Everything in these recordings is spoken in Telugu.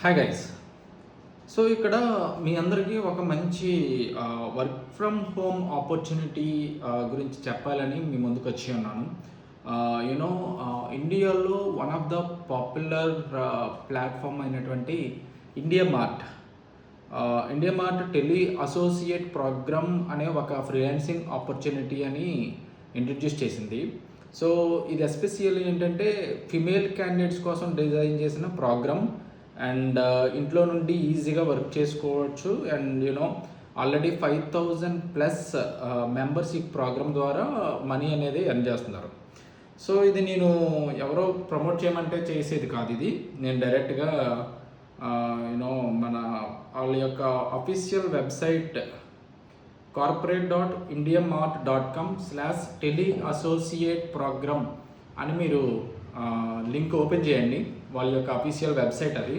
Hi guys. సో ఇక్కడ మీ అందరికీ ఒక మంచి వర్క్ ఫ్రమ్ హోమ్ ఆపర్చునిటీ గురించి చెప్పాలని మీ ముందుకు వచ్చి ఉన్నాను. యూనో ఇండియాలో one of the popular platform అయినటువంటి India mart tele associate programme అనే ఒక ఫ్రీలాన్సింగ్ ఆపర్చునిటీ అని ఇంట్రడ్యూస్ చేసింది. సో ఇది ఎస్పెషల్లీ ఏంటంటే ఫిమేల్ క్యాండిడేట్స్ కోసం డిజైన్ చేసిన ప్రోగ్రామ్ అండ్ ఇంట్లో నుండి ఈజీగా వర్క్ చేసుకోవచ్చు. అండ్ ఆల్రెడీ 5,000+ మెంబర్స్ ఈ ప్రోగ్రామ్ ద్వారా మనీ అనేది ఎర్న్ చేస్తున్నారు. సో ఇది నేను ఎవరో ప్రమోట్ చేయమంటే చేసేది కాదు. ఇది నేను డైరెక్ట్గా మన వాళ్ళ యొక్క అఫీషియల్ వెబ్సైట్ corporate.indiamart.com/teleassociate-program అని మీరు లింక్ ఓపెన్ చేయండి. వాళ్ళ యొక్క అఫీషియల్ వెబ్సైట్ అది.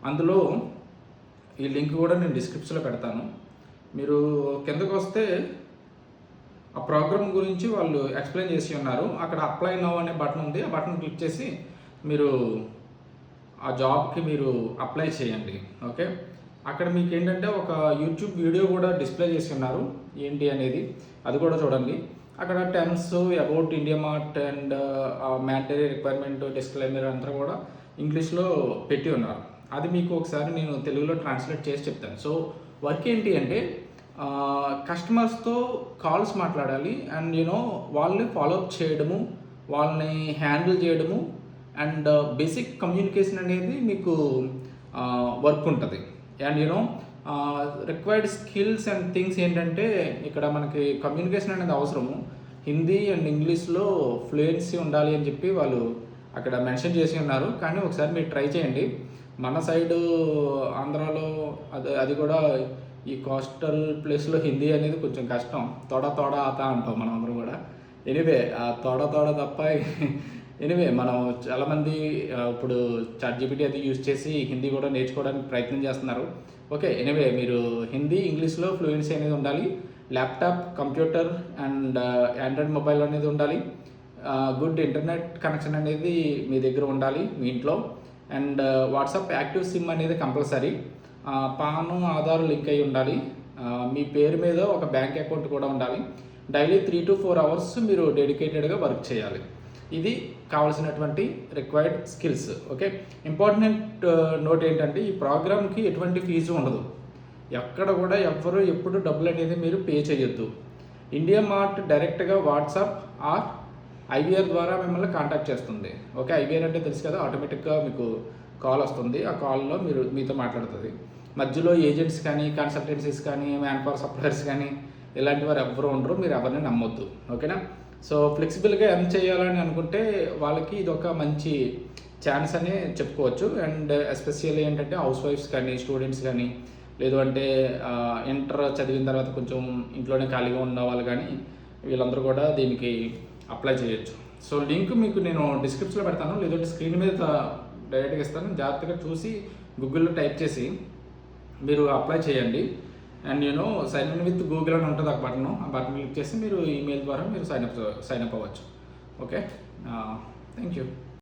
అందులో ఈ లింక్ కూడా నేను డిస్క్రిప్షన్లో పెడతాను. మీరు కిందకు వస్తే ఆ ప్రోగ్రామ్ గురించి వాళ్ళు ఎక్స్ప్లెయిన్ చేసి ఉన్నారు. అక్కడ అప్లై నౌ అనే బటన్ ఉంది. ఆ బటన్ క్లిక్ చేసి మీరు ఆ జాబ్కి మీరు అప్లై చేయండి. ఓకే, అక్కడ మీకు ఏంటంటే ఒక యూట్యూబ్ వీడియో కూడా డిస్ప్లే చేసి ఉన్నారు ఏంటి అనేది, అది కూడా చూడండి. అక్కడ terms about India mart and mandatory requirement disclaimer అంతా కూడా ఇంగ్లీష్లో పెట్టి ఉన్నారు. అది మీకు ఒకసారి నేను తెలుగులో ట్రాన్స్లేట్ చేసి చెప్తాను. సో వర్క్ ఏంటి అంటే కస్టమర్స్తో కాల్స్ మాట్లాడాలి అండ్ వాళ్ళని ఫాలోఅప్ చేయడము, వాళ్ళని హ్యాండిల్ చేయడము అండ్ బేసిక్ కమ్యూనికేషన్ అనేది మీకు వర్క్ ఉంటుంది. And required skills and things ఏంటంటే ఇక్కడ మనకి కమ్యూనికేషన్ అనేది అవసరము. హిందీ అండ్ ఇంగ్లీష్లో ఫ్లూయెన్సీ ఉండాలి అని చెప్పి వాళ్ళు అక్కడ మెన్షన్ చేసి ఉన్నారు. కానీ ఒకసారి మీరు ట్రై చేయండి. మన సైడు ఆంధ్రాలో అది కూడా ఈ కోస్టల్ ప్లేస్లో హిందీ అనేది కొంచెం కష్టం. తోడ ఆత అంటాం మనం అందరూ కూడా. ఎనీవే తోడ తప్ప మనం చాలామంది ఇప్పుడు ChatGPT అది యూజ్ చేసి హిందీ కూడా నేర్చుకోవడానికి ప్రయత్నం చేస్తున్నారు. ఓకే, ఎనీవే మీరు హిందీ ఇంగ్లీష్లో ఫ్లూయెన్సీ అనేది ఉండాలి. Laptop, computer and Android mobile అనేది ఉండాలి. గుడ్ ఇంటర్నెట్ కనెక్షన్ అనేది మీ దగ్గర ఉండాలి మీ ఇంట్లో. అండ్ వాట్సాప్ యాక్టివ్ సిమ్ అనేది కంపల్సరీ. పాను, ఆధార్ లింక్ అయి ఉండాలి. మీ పేరు మీద ఒక బ్యాంక్ అకౌంట్ కూడా ఉండాలి. డైలీ 3 to 4 hours మీరు డెడికేటెడ్గా వర్క్ చేయాలి. ఇది కావాల్సినటువంటి required skills. Okay, important note ఏంటంటే ఈ ప్రోగ్రామ్కి ఎటువంటి ఫీజు ఉండదు. ఎక్కడ కూడా ఎవ్వరు ఎప్పుడు డబ్బులు అనేది మీరు పే చేయొద్దు. ఇండియా మార్ట్ డైరెక్ట్గా వాట్సాప్ ఆర్ IVR ద్వారా మిమ్మల్ని కాంటాక్ట్ చేస్తుంది. ఓకే, IVR అంటే తెలుసు కదా, ఆటోమేటిక్గా మీకు కాల్ వస్తుంది. ఆ కాల్లో మీతో మాట్లాడుతుంది. మధ్యలో ఏజెంట్స్ కానీ, కన్సల్టెన్సీస్ కానీ, మ్యాన్ పవర్ సప్లయర్స్ కానీ ఇలాంటి వారు ఎవ్వరూ ఉండరు. మీరు ఎవరిని నమ్మొద్దు. ఓకేనా? సో ఫ్లెక్సిబుల్గా ఎర్న్ చేయాలని అనుకుంటే వాళ్ళకి ఇది ఒక మంచి ఛాన్స్ అనే చెప్పుకోవచ్చు. అండ్ ఎస్పెషల్లీ ఏంటంటే హౌస్ వైఫ్స్ కానీ, స్టూడెంట్స్ కానీ, లేదు అంటే ఇంటర్ చదివిన తర్వాత కొంచెం ఇంట్లోనే ఖాళీగా ఉన్న వాళ్ళు కానీ వీళ్ళందరూ కూడా దీనికి అప్లై చేయొచ్చు. సో లింక్ మీకు నేను డిస్క్రిప్షన్లో పెడతాను, లేదంటే స్క్రీన్ మీద డైరెక్ట్గా ఇస్తాను. జాగ్రత్తగా చూసి గూగుల్లో టైప్ చేసి మీరు అప్లై చేయండి. And sign in with Google అని ఉంటుంది. ఆ బటన్ క్లిక్ చేసి మీరు ఈమెయిల్ ద్వారా మీరు సైన్ అప్ అవ్వచ్చు. Okay, thank you.